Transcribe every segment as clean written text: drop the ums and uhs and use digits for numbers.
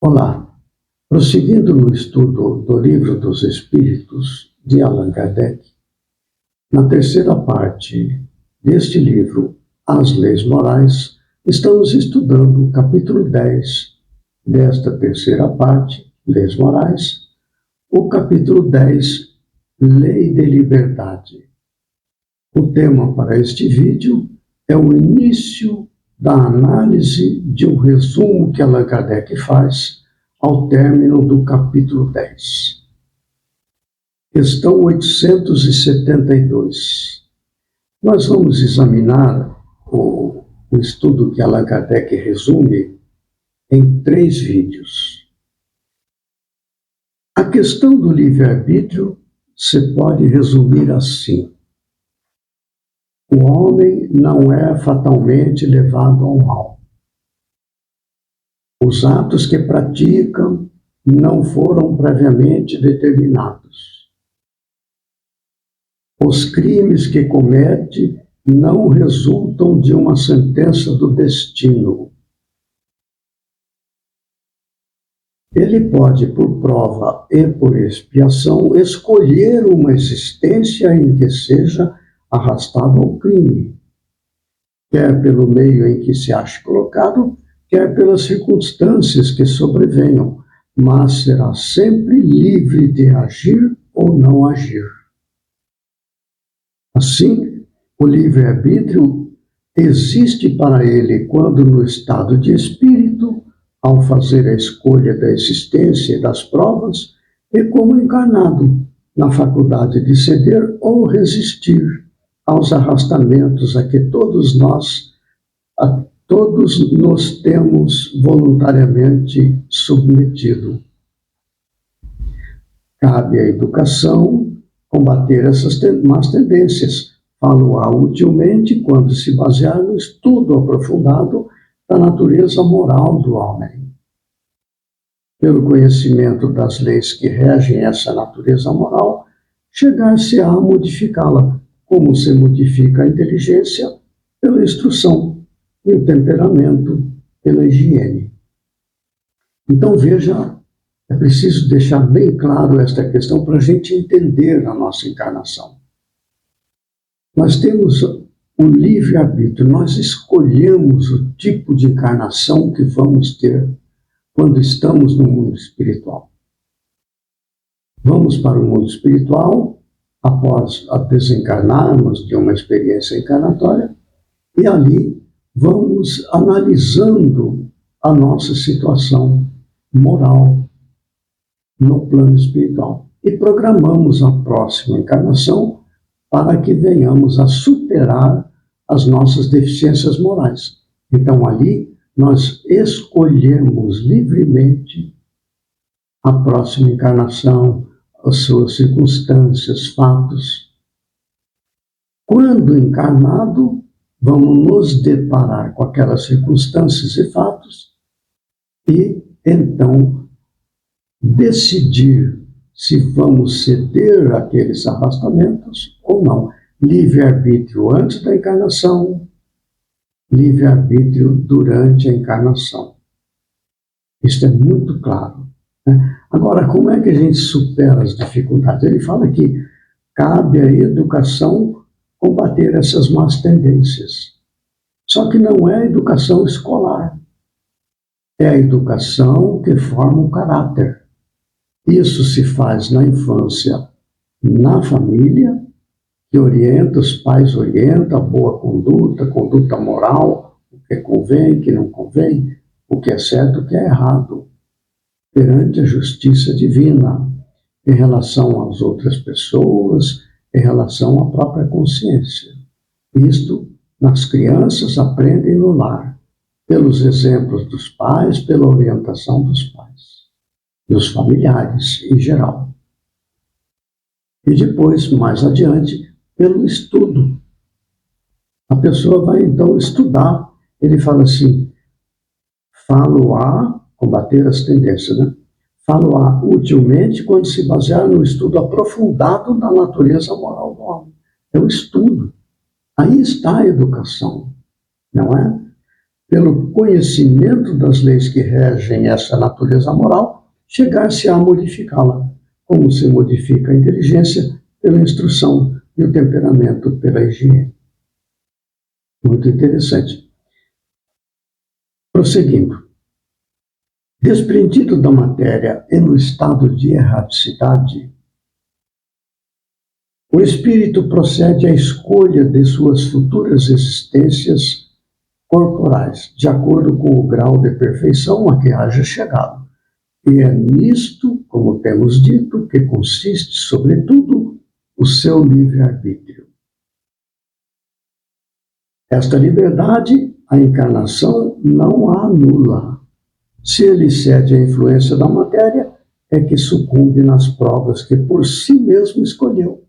Olá, prosseguindo no estudo do Livro dos Espíritos de Allan Kardec, na terceira parte deste livro, As Leis Morais, estamos estudando o capítulo 10 desta terceira parte, Leis Morais, o capítulo 10, Lei de Liberdade. O tema para este vídeo é o início da análise de um resumo que Allan Kardec faz ao término do capítulo 10. Questão 872. Nós vamos examinar o estudo que Allan Kardec resume em 3 vídeos. A questão do livre-arbítrio se pode resumir assim: o homem não é fatalmente levado ao mal. Os atos que praticam não foram previamente determinados. Os crimes que comete não resultam de uma sentença do destino. Ele pode, por prova e por expiação, escolher uma existência em que seja arrastado ao crime, quer pelo meio em que se ache colocado, quer pelas circunstâncias que sobrevenham, mas será sempre livre de agir ou não agir. Assim, o livre-arbítrio existe para ele quando, no estado de espírito, ao fazer a escolha da existência e das provas, e como encarnado, na faculdade de ceder ou resistir aos arrastamentos a que todos nos temos voluntariamente submetido. Cabe à educação combater essas más tendências, falo-á utilmente quando se basear no estudo aprofundado da natureza moral do homem. Pelo conhecimento das leis que regem essa natureza moral, chegar-se-á a modificá-la, como se modifica a inteligência pela instrução e o temperamento pela higiene. Então, veja, é preciso deixar bem claro esta questão para a gente entender a nossa encarnação. Nós temos o livre-arbítrio, nós escolhemos o tipo de encarnação que vamos ter quando estamos no mundo espiritual. Vamos para o mundo espiritual após desencarnarmos de uma experiência encarnatória, e ali vamos analisando a nossa situação moral no plano espiritual e programamos a próxima encarnação para que venhamos a superar as nossas deficiências morais. Então ali nós escolhemos livremente a próxima encarnação, as suas circunstâncias, fatos. Quando encarnado, vamos nos deparar com aquelas circunstâncias e fatos e, então, decidir se vamos ceder àqueles arrastamentos ou não. Livre-arbítrio antes da encarnação, livre-arbítrio durante a encarnação. Isso é muito claro. Agora, como é que a gente supera as dificuldades? Ele fala que cabe à educação combater essas más tendências. Só que não é a educação escolar. É a educação que forma o caráter. Isso se faz na infância, na família, que orienta, os pais orientam a boa conduta, conduta moral, o que convém, o que não convém, o que é certo, o que é errado, perante a justiça divina, em relação às outras pessoas, em relação à própria consciência. Isto, nas crianças, aprendem no lar, pelos exemplos dos pais, pela orientação dos pais, dos familiares em geral. E depois, mais adiante, pelo estudo. A pessoa vai, então, estudar. Ele fala assim, falo-á, combater as tendências, né? Falo-á utilmente quando se basear no estudo aprofundado da natureza moral do homem. É o estudo. Aí está a educação, não é? pelo conhecimento das leis que regem essa natureza moral, chegar-se a modificá-la, como se modifica a inteligência pela instrução e o temperamento pela higiene. Muito interessante. Prosseguindo. Desprendido da matéria e no estado de erraticidade, o espírito procede à escolha de suas futuras existências corporais, de acordo com o grau de perfeição a que haja chegado. E é nisto, como temos dito, que consiste, sobretudo, o seu livre-arbítrio. Esta liberdade, a encarnação não a anula. Se ele cede à influência da matéria, é que sucumbe nas provas que por si mesmo escolheu.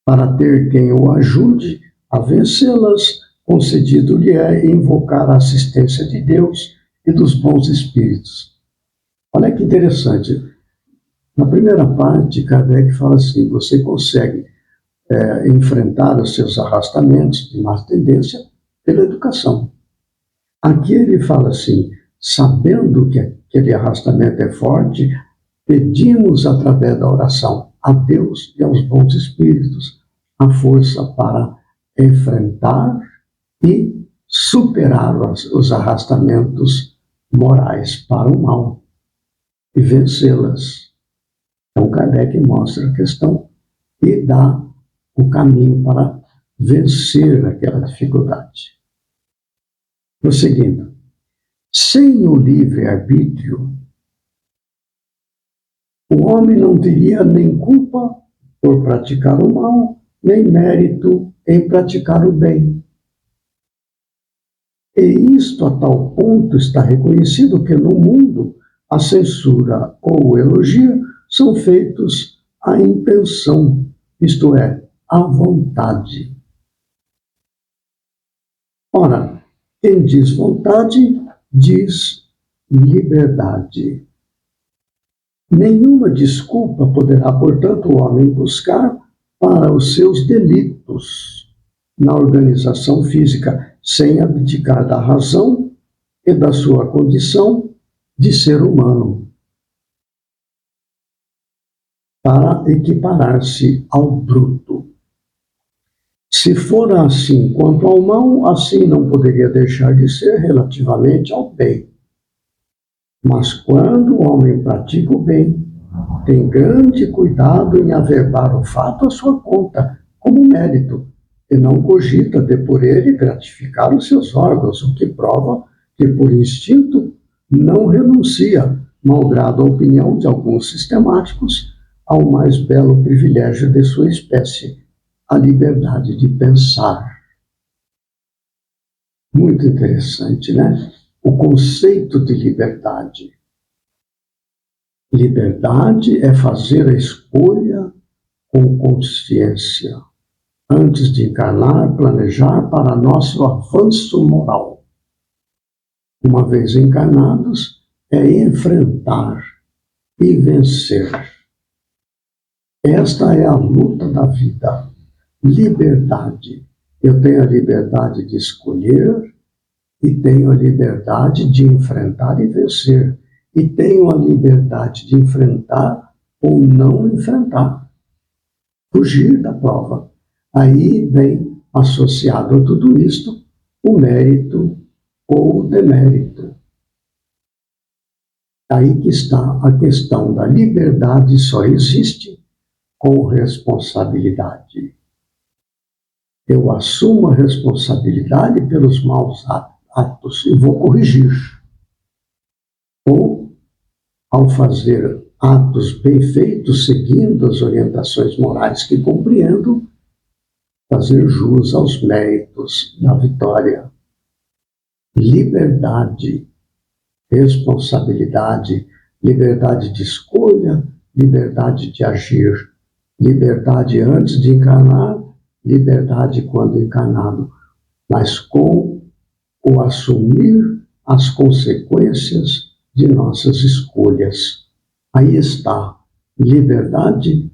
Para ter quem o ajude a vencê-las, concedido-lhe é invocar a assistência de Deus e dos bons espíritos. Olha que interessante. Na primeira parte, Kardec fala assim: você consegue enfrentar os seus arrastamentos de má tendência pela educação. Aqui ele fala assim: sabendo que aquele arrastamento é forte, pedimos através da oração a Deus e aos bons espíritos a força para enfrentar e superar os arrastamentos morais para o mal e vencê-las. Então, Kardec mostra a questão e dá o caminho para vencer aquela dificuldade. Prosseguindo. Sem o livre-arbítrio, o homem não teria nem culpa por praticar o mal, nem mérito em praticar o bem. E isto a tal ponto está reconhecido que no mundo a censura ou o elogio são feitos à intenção, isto é, à vontade. Ora, quem diz vontade, diz liberdade. Nenhuma desculpa poderá, portanto, o homem buscar para os seus delitos na organização física, sem abdicar da razão e da sua condição de ser humano, para equiparar-se ao bruto. Se for assim quanto ao mal, assim não poderia deixar de ser relativamente ao bem. Mas quando o homem pratica o bem, tem grande cuidado em averbar o fato à sua conta, como mérito, e não cogita de por ele gratificar os seus órgãos, o que prova que, por instinto, não renuncia, malgrado a opinião de alguns sistemáticos, ao mais belo privilégio de sua espécie, a liberdade de pensar. Muito interessante, né? O conceito de liberdade. Liberdade é fazer a escolha com consciência, antes de encarnar, planejar para nosso avanço moral. Uma vez encarnados, é enfrentar e vencer. Esta é a luta da vida. Liberdade. Eu tenho a liberdade de escolher e tenho a liberdade de enfrentar e vencer. E tenho a liberdade de enfrentar ou não enfrentar. Fugir da prova. Aí vem, associado a tudo isto, o mérito ou o demérito. Aí que está a questão da liberdade, só existe com responsabilidade. Eu assumo a responsabilidade pelos maus atos e vou corrigir. Ou, ao fazer atos bem feitos, seguindo as orientações morais que compreendo, fazer jus aos méritos da vitória. Liberdade, responsabilidade, liberdade de escolha, liberdade de agir, liberdade antes de encarnar, liberdade quando encarnado, mas com o assumir as consequências de nossas escolhas. Aí está liberdade,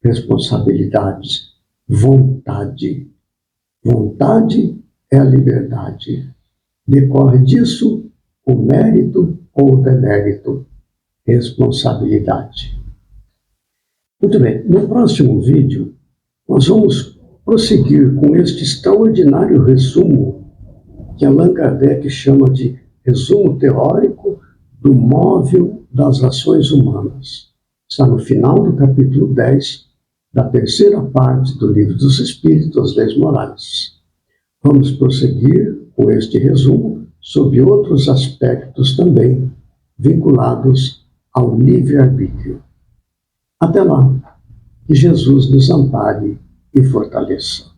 responsabilidade, vontade. Vontade é a liberdade. Decorre disso o mérito ou o demérito, responsabilidade. Muito bem, no próximo vídeo nós vamos prosseguir com este extraordinário resumo que Allan Kardec chama de resumo teórico do móvel das ações humanas. Está no final do capítulo 10 da terceira parte do Livro dos Espíritos, as Leis Morais. Vamos prosseguir com este resumo sob outros aspectos também vinculados ao livre-arbítrio. Até lá, que Jesus nos ampare e fortaleça.